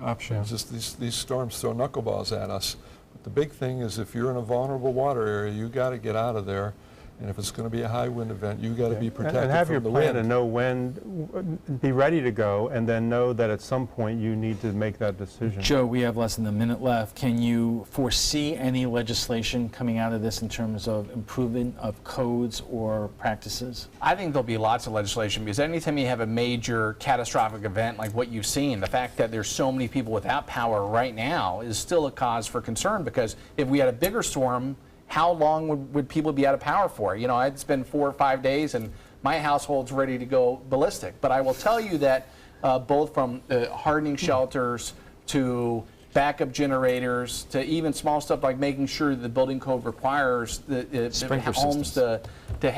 options. Just these storms throw knuckleballs at us. But the big thing is, if you're in a vulnerable water area, you got to get out of there. And if it's going to be a high wind event, you got to be protected from the wind. And have your plan and know when, be ready to go, and then know that at some point you need to make that decision. Joe, we have less than a minute left. Can you foresee any legislation coming out of this in terms of improvement of codes or practices? I think there'll be lots of legislation, because anytime you have a major catastrophic event like what you've seen, the fact that there's so many people without power right now is still a cause for concern, because if we had a bigger storm, how long would people be out of power for? It's been 4 or 5 days and my household's ready to go ballistic. But I will tell you that both from hardening shelters to backup generators to even small stuff like making sure the building code requires the homes to be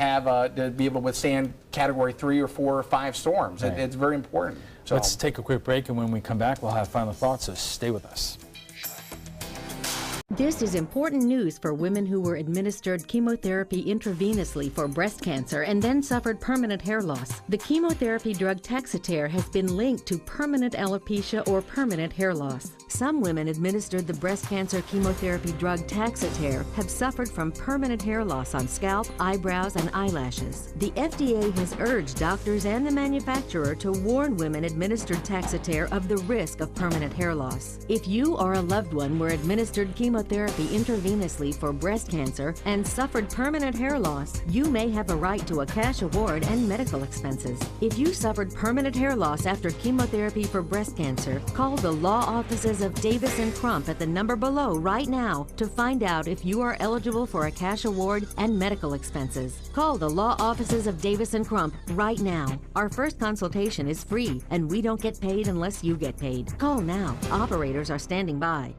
able to withstand Category 3 or 4 or 5 storms. Right. It's very important. So let's take a quick break, and when we come back, we'll have final thoughts, so stay with us. This is important news for women who were administered chemotherapy intravenously for breast cancer and then suffered permanent hair loss. The chemotherapy drug Taxotere has been linked to permanent alopecia or permanent hair loss. Some women administered the breast cancer chemotherapy drug Taxotere have suffered from permanent hair loss on scalp, eyebrows, and eyelashes. The FDA has urged doctors and the manufacturer to warn women administered Taxotere of the risk of permanent hair loss. If you or a loved one were administered chemotherapy intravenously for breast cancer and suffered permanent hair loss, you may have a right to a cash award and medical expenses. If you suffered permanent hair loss after chemotherapy for breast cancer, call the law offices of Davis & Crump at the number below right now to find out if you are eligible for a cash award and medical expenses. Call the law offices of Davis & Crump right now. Our first consultation is free, and we don't get paid unless you get paid. Call now. Operators are standing by.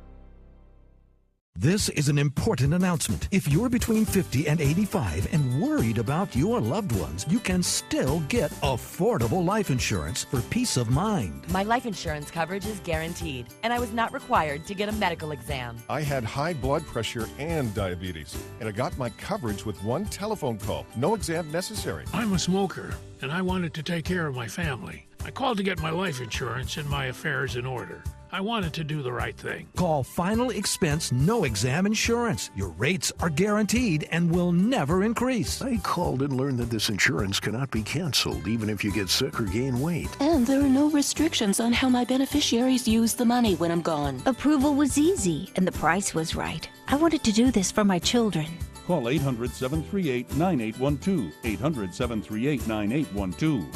This is an important announcement. If you're between 50 and 85 and worried about your loved ones, you can still get affordable life insurance for peace of mind. My life insurance coverage is guaranteed, and I was not required to get a medical exam. I had high blood pressure and diabetes, and I got my coverage with one telephone call. No exam necessary. I'm a smoker, and I wanted to take care of my family. I called to get my life insurance and my affairs in order. I wanted to do the right thing. Call Final Expense No Exam Insurance. Your rates are guaranteed and will never increase. I called and learned that this insurance cannot be canceled even if you get sick or gain weight. And there are no restrictions on how my beneficiaries use the money when I'm gone. Approval was easy and the price was right. I wanted to do this for my children. Call 800-738-9812. 800-738-9812.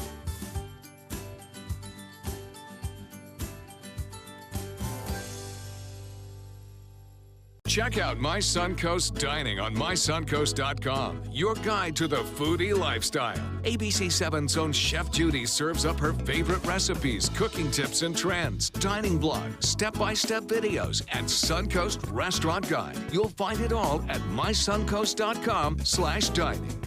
Check out My Suncoast Dining on mysuncoast.com, your guide to the foodie lifestyle. ABC7's own Chef Judy serves up her favorite recipes, cooking tips and trends, dining blog, step-by-step videos, and Suncoast Restaurant Guide. You'll find it all at mysuncoast.com/dining.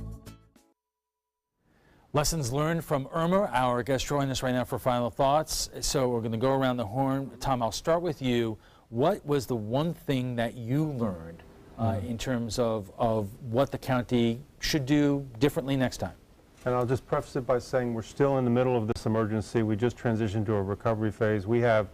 Lessons learned from Irma. Our guest joining us right now for final thoughts. So we're going to go around the horn. Tom, I'll start with you. What was the one thing that you learned in terms of what the county should do differently next time? And I'll just preface it by saying we're still in the middle of this emergency. We just transitioned to a recovery phase. We have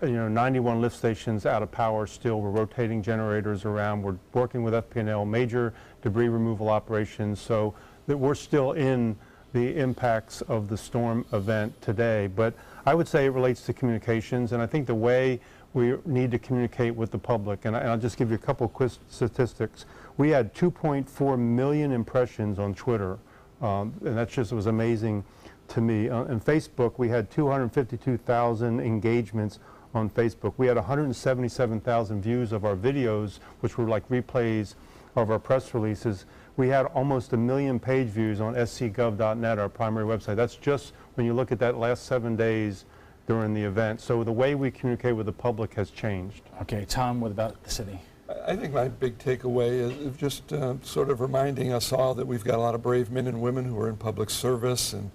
91 lift stations out of power still. We're rotating generators around. We're working with FP&L, major debris removal operations, so that we're still in the impacts of the storm event today. But I would say it relates to communications, and I think the way we need to communicate with the public, and I'll just give you a couple quick statistics. We had 2.4 million impressions on Twitter, and that just was amazing to me. On Facebook, we had 252,000 engagements on Facebook. We had 177,000 views of our videos, which were like replays of our press releases. We had almost 1 million page views on scgov.net, our primary website. That's just when you look at that last 7 days during the event. So the way we communicate with the public has changed. Okay, Tom, what about the city? I think my big takeaway is just sort of reminding us all that we've got a lot of brave men and women who are in public service and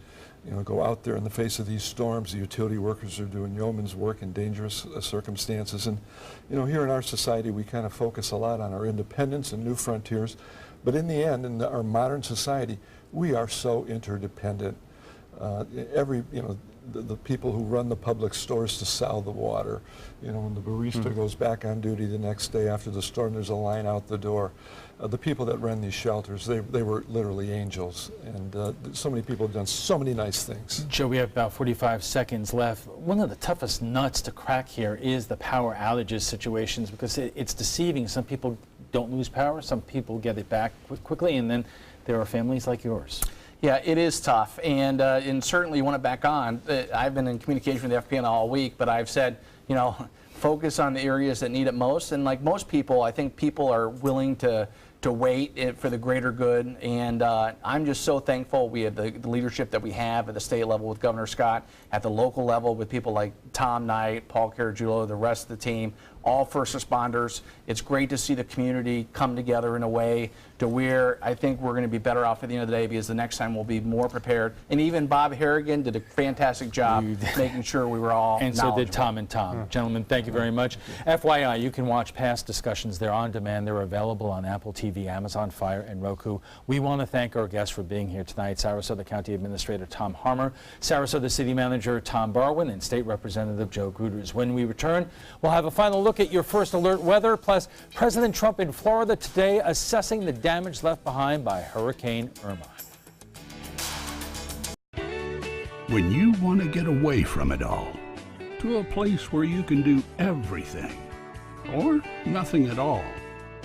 go out there in the face of these storms. The utility workers are doing yeoman's work in dangerous circumstances. And here in our society we kind of focus a lot on our independence and new frontiers. But in the end, in our modern society, we are so interdependent. The people who run the public stores to sell the water, when the barista goes back on duty the next day after the storm, there's a line out the door. The people that run these shelters, they were literally angels, and so many people have done so many nice things. Joe, we have about 45 seconds left. One of the toughest nuts to crack here is the power outages situations, because it's deceiving. Some people don't lose power, some people get it back quickly, and then there are families like yours. Yeah, it is tough, and certainly you want it back on. I've been in communication with the FPN all week, but I've said, focus on the areas that need it most. And like most people, I think people are willing to wait for the greater good. And I'm just so thankful we have the leadership that we have at the state level with Governor Scott, at the local level with people like Tom Knight, Paul Caragiulo, the rest of the team. all first responders. It's great to see the community come together in a way to where I think we're going to be better off at the end of the day, because the next time we'll be more prepared. And even Bob Harrigan did a fantastic job making sure we were all And so did Tom and Tom. Gentlemen, thank you very much. FYI, you can watch past discussions. They're on demand. They're available on Apple TV, Amazon Fire, and Roku. We want to thank our guests for being here tonight. Sarasota County Administrator Tom Harmer, Sarasota City Manager Tom Barwin, and State Representative Joe Gruters. When we return, we'll have a final look at your first alert weather, plus President Trump in Florida today assessing the damage left behind by Hurricane Irma. When you want to get away from it all, to a place where you can do everything, or nothing at all,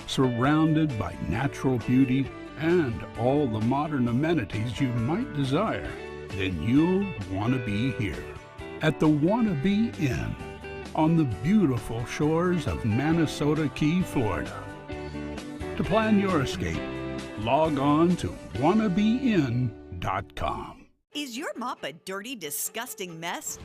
surrounded by natural beauty and all the modern amenities you might desire, then you'll want to be here at the Wanna Be Inn on the beautiful shores of Manasota Key, Florida. To plan your escape, log on to wannabein.com. Is your mop a dirty, disgusting mess?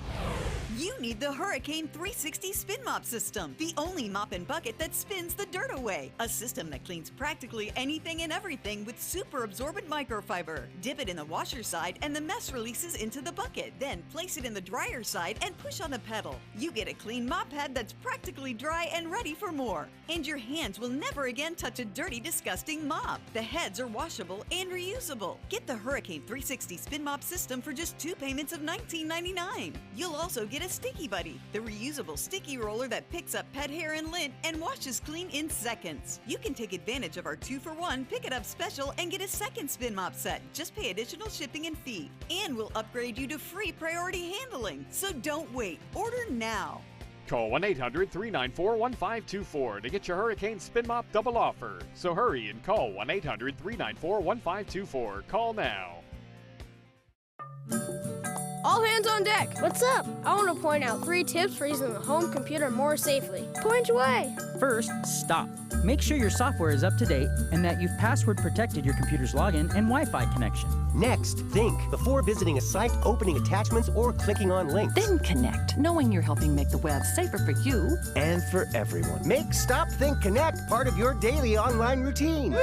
You need the Hurricane 360 Spin Mop System, the only mop and bucket that spins the dirt away. A system that cleans practically anything and everything with super absorbent microfiber. Dip it in the washer side and the mess releases into the bucket. Then place it in the dryer side and push on the pedal. You get a clean mop head that's practically dry and ready for more. And your hands will never again touch a dirty, disgusting mop. The heads are washable and reusable. Get the Hurricane 360 Spin Mop System for just 2 payments of $19.99. You'll also get a Sticky Buddy, the reusable sticky roller that picks up pet hair and lint and washes clean in seconds. You can take advantage of our 2-for-1 Pick It Up special and get a second spin mop set. Just pay additional shipping and fee. And we'll upgrade you to free priority handling. So don't wait. Order now. Call 1-800-394-1524 to get your Hurricane Spin Mop double offer. So hurry and call 1-800-394-1524. Call now. All hands on deck. What's up? I want to point out 3 tips for using the home computer more safely. Point away. First, stop. Make sure your software is up to date and that you've password protected your computer's login and Wi-Fi connection. Next, think before visiting a site, opening attachments, or clicking on links. Then connect, knowing you're helping make the web safer for you and for everyone. Make Stop, Think, Connect part of your daily online routine.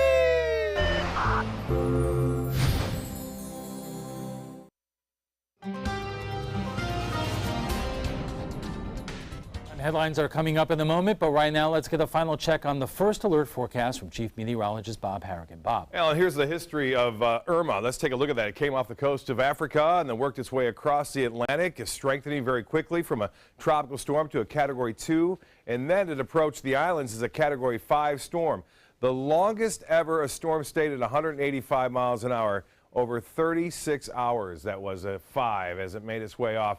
Headlines are coming up in a moment, but right now let's get a final check on the first alert forecast from Chief Meteorologist Bob Harrigan. Bob. Well, here's the history of Irma. Let's take a look at that. It came off the coast of Africa and then worked its way across the Atlantic, strengthening very quickly from a tropical storm to a Category 2, and then it approached the islands as a Category 5 storm. The longest ever a storm stayed at 185 miles an hour, over 36 hours. That was a 5 as it made its way off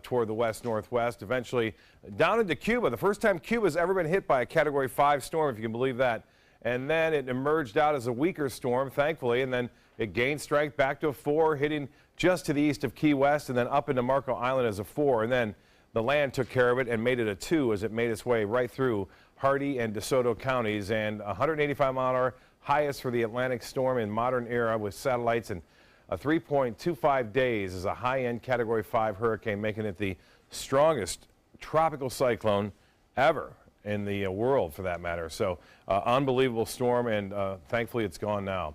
toward the west-northwest, eventually down into Cuba. The first time Cuba's ever been hit by a Category 5 storm, if you can believe that. And then it emerged out as a weaker storm, thankfully, and then it gained strength back to a 4, hitting just to the east of Key West, and then up into Marco Island as a 4. And then the land took care of it and made it a 2 as it made its way right through Hardee and DeSoto counties. And 185-mile-an-hour highest for the Atlantic storm in modern era with satellites, and a 3.25 days as a high-end Category 5 hurricane, making it the strongest tropical cyclone ever in the world, for that matter. So unbelievable storm, and thankfully it's gone now.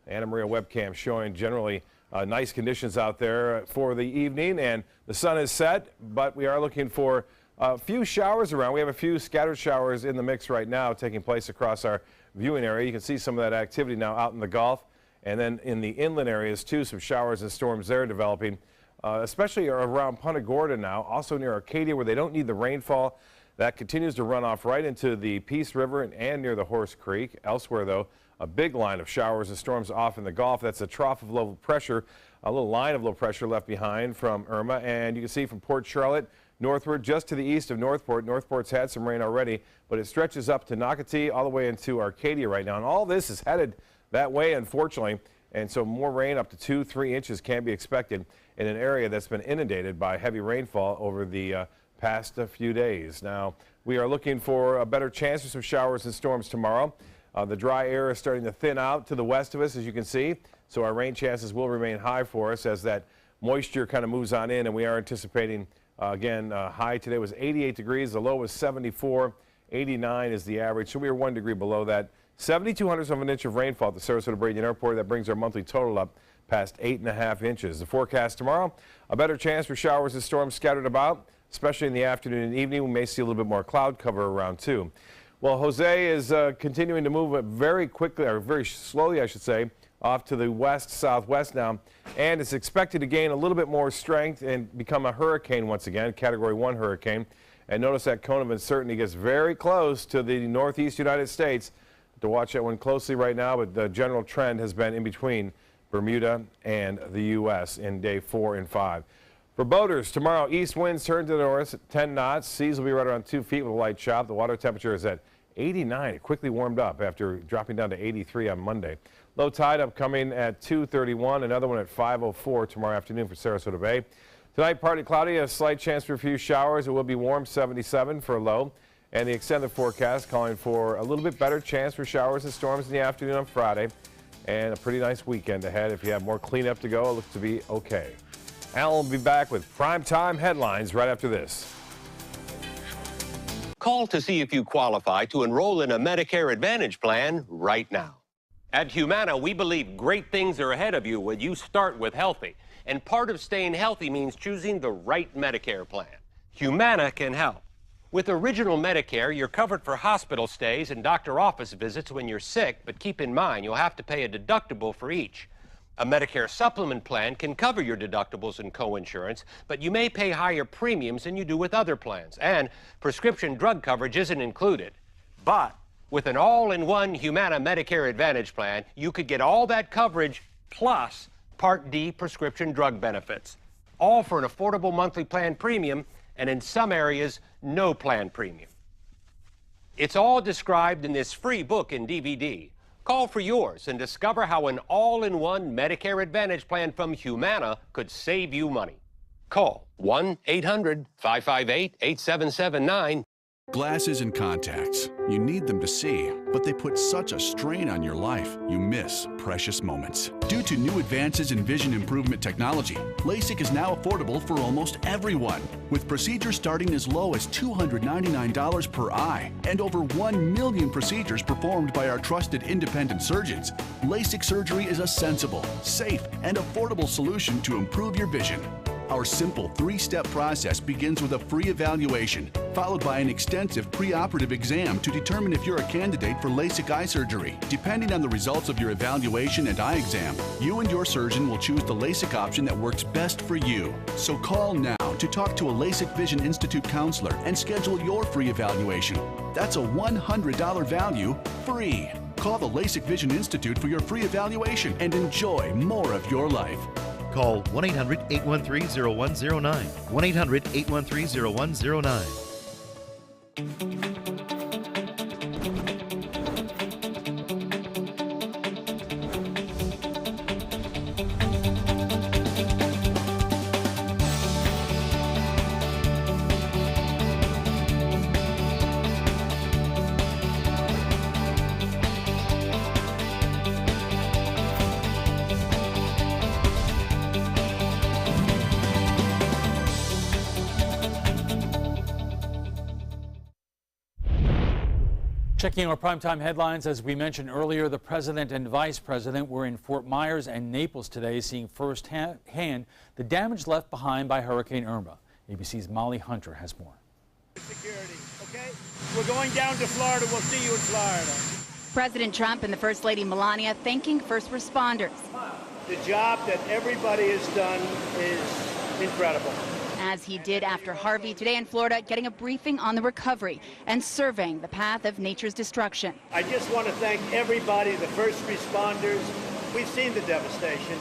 Anna Maria webcam showing generally nice conditions out there for the evening, and the sun is set, but we are looking for a few showers around. We have a few scattered showers in the mix right now taking place across our viewing area. You can see some of that activity now out in the Gulf. And then in the inland areas, too, some showers and storms there developing, especially around Punta Gorda now, also near Arcadia, where they don't need the rainfall. That continues to run off right into the Peace River and near the Horse Creek. Elsewhere, though, a big line of showers and storms off in the Gulf. That's a trough of low pressure, a little line of low pressure left behind from Irma. And you can see from Port Charlotte northward, just to the east of Northport. Northport's had some rain already, but it stretches up to Nocatee all the way into Arcadia right now. And all this is headed that way, unfortunately, and so more rain, up to 2-3 inches, can be expected in an area that's been inundated by heavy rainfall over the past few days. Now, we are looking for a better chance for some showers and storms tomorrow. The dry air is starting to thin out to the west of us, as you can see, so our rain chances will remain high for us as that moisture kind of moves on in, and we are anticipating, again, high today was 88 degrees, the low was 74. 89 is the average, so we are 1 degree below that. 7/200ths of an inch of rainfall at the Sarasota-Braden Airport. That brings our monthly total up past 8.5 inches. The forecast tomorrow, a better chance for showers and storms scattered about, especially in the afternoon and evening. We may see a little bit more cloud cover around too. Well, Jose is continuing to move very quickly, or very slowly, I should say, off to the west-southwest now, and it's expected to gain a little bit more strength and become a hurricane once again, Category 1 hurricane. And notice that cone of uncertainty gets very close to the northeast United States. To watch that one closely right now, but the general trend has been in between Bermuda and the U.S. in day 4 and 5. For boaters, tomorrow, east winds turn to the north at 10 knots. Seas will be right around 2 feet with a light chop. The water temperature is at 89. It quickly warmed up after dropping down to 83 on Monday. Low tide upcoming at 2:31. Another one at 5:04 tomorrow afternoon for Sarasota Bay. Tonight, partly cloudy, a slight chance for a few showers. It will be warm, 77 for a low. And the extended forecast calling for a little bit better chance for showers and storms in the afternoon on Friday. And a pretty nice weekend ahead. If you have more cleanup to go, it looks to be okay. Alan will be back with primetime headlines right after this. Call to see if you qualify to enroll in a Medicare Advantage plan right now. At Humana, we believe great things are ahead of you when you start with healthy. And part of staying healthy means choosing the right Medicare plan. Humana can help. With Original Medicare, you're covered for hospital stays and doctor office visits when you're sick, but keep in mind you'll have to pay a deductible for each. A Medicare supplement plan can cover your deductibles and co-insurance, but you may pay higher premiums than you do with other plans, and prescription drug coverage isn't included. But with an all-in-one Humana Medicare Advantage plan, you could get all that coverage plus Part D prescription drug benefits, all for an affordable monthly plan premium, and in some areas, no plan premium. It's all described in this free book and DVD. Call for yours and discover how an all-in-one Medicare Advantage plan from Humana could save you money. Call 1-800-558-8779. Glasses and contacts. You need them to see, but they put such a strain on your life, you miss precious moments. Due to new advances in vision improvement technology, LASIK is now affordable for almost everyone, with procedures starting as low as $299 per eye and over 1 million procedures performed by our trusted independent surgeons. LASIK surgery is a sensible, safe, and affordable solution to improve your vision. Our simple 3-step process begins with a free evaluation, followed by an extensive preoperative exam to determine if you're a candidate for LASIK eye surgery. Depending on the results of your evaluation and eye exam, you and your surgeon will choose the LASIK option that works best for you. So call now to talk to a LASIK Vision Institute counselor and schedule your free evaluation. That's a $100 value, free. Call the LASIK Vision Institute for your free evaluation and enjoy more of your life. Call 1-800-813-0109. 1-800-813-0109. Checking our primetime headlines, as we mentioned earlier, the president and vice president were in Fort Myers and Naples today, seeing firsthand the damage left behind by Hurricane Irma. ABC's Molly Hunter has more. Security, okay? We're going down to Florida. We'll see you in Florida. President Trump and the First Lady Melania thanking first responders. The job that everybody has done is incredible. As he did after Harvey, today in Florida, getting a briefing on the recovery and surveying the path of nature's destruction. I just want to thank everybody, the first responders. We've seen the devastation.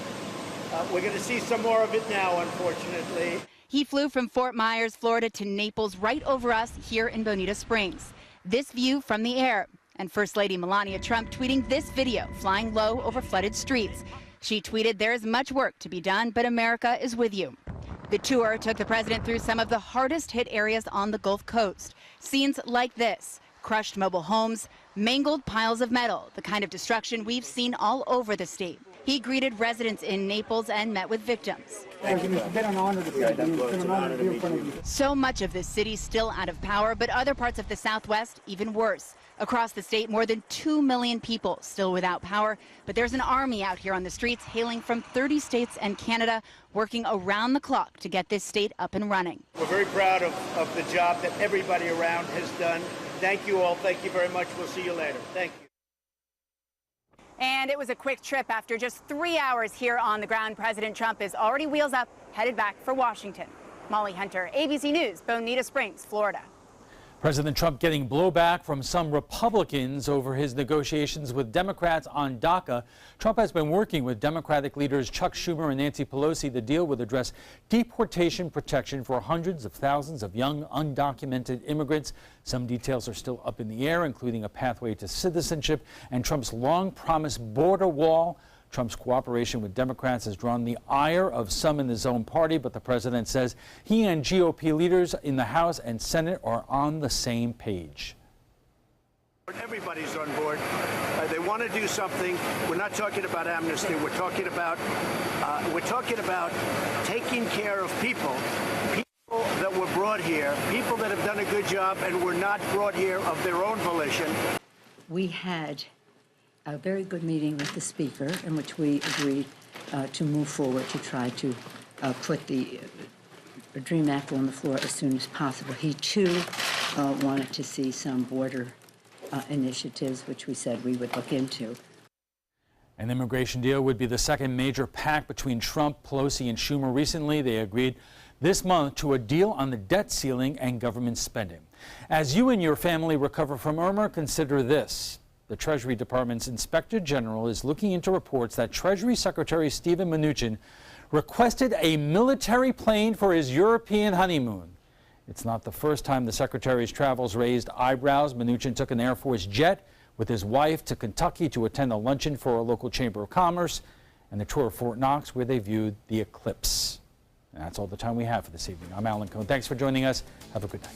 We're going to see some more of it now, unfortunately. He flew from Fort Myers, Florida to Naples, right over us here in Bonita Springs. This view from the air, and First Lady Melania Trump tweeting this video, flying low over flooded streets. She tweeted, "There is much work to be done, but America is with you." The tour took the president through some of the hardest hit areas on the Gulf Coast. Scenes like this, crushed mobile homes, mangled piles of metal, the kind of destruction we've seen all over the state. He greeted residents in Naples and met with victims. Thank you. It's been an honor to be here. It's been an honor to be in front of you. So much of the city still out of power, but other parts of the Southwest even worse. Across the state, more than 2 million people still without power, but there's an army out here on the streets hailing from 30 states and Canada, working around the clock to get this state up and running. We're very proud of the job that everybody around has done. Thank you all. Thank you very much. We'll see you later. Thank you. And it was a quick trip. After just 3 hours here on the ground, President Trump is already wheels up, headed back for Washington. Molly Hunter, ABC News, Bonita Springs, Florida. President Trump getting blowback from some Republicans over his negotiations with Democrats on DACA. Trump has been working with Democratic leaders Chuck Schumer and Nancy Pelosi. The deal would address deportation protection for hundreds of thousands of young undocumented immigrants. Some details are still up in the air, including a pathway to citizenship and Trump's long-promised border wall. Trump's cooperation with Democrats has drawn the ire of some in his own party, but the president says he and GOP leaders in the House and Senate are on the same page. Everybody's on board. They want to do something. We're not talking about amnesty. We're talking about taking care of people that were brought here, people that have done a good job and were not brought here of their own volition. We had a very good meeting with the Speaker in which we agreed to move forward to try to put the DREAM Act on the floor as soon as possible. He, too, wanted to see some border initiatives, which we said we would look into. An immigration deal would be the second major pact between Trump, Pelosi, and Schumer. Recently, they agreed this month to a deal on the debt ceiling and government spending. As you and your family recover from Irma, consider this. The Treasury Department's Inspector General is looking into reports that Treasury Secretary Steven Mnuchin requested a military plane for his European honeymoon. It's not the first time the Secretary's travels raised eyebrows. Mnuchin took an Air Force jet with his wife to Kentucky to attend a luncheon for a local Chamber of Commerce and a tour of Fort Knox where they viewed the eclipse. And that's all the time we have for this evening. I'm Alan Cohn. Thanks for joining us. Have a good night.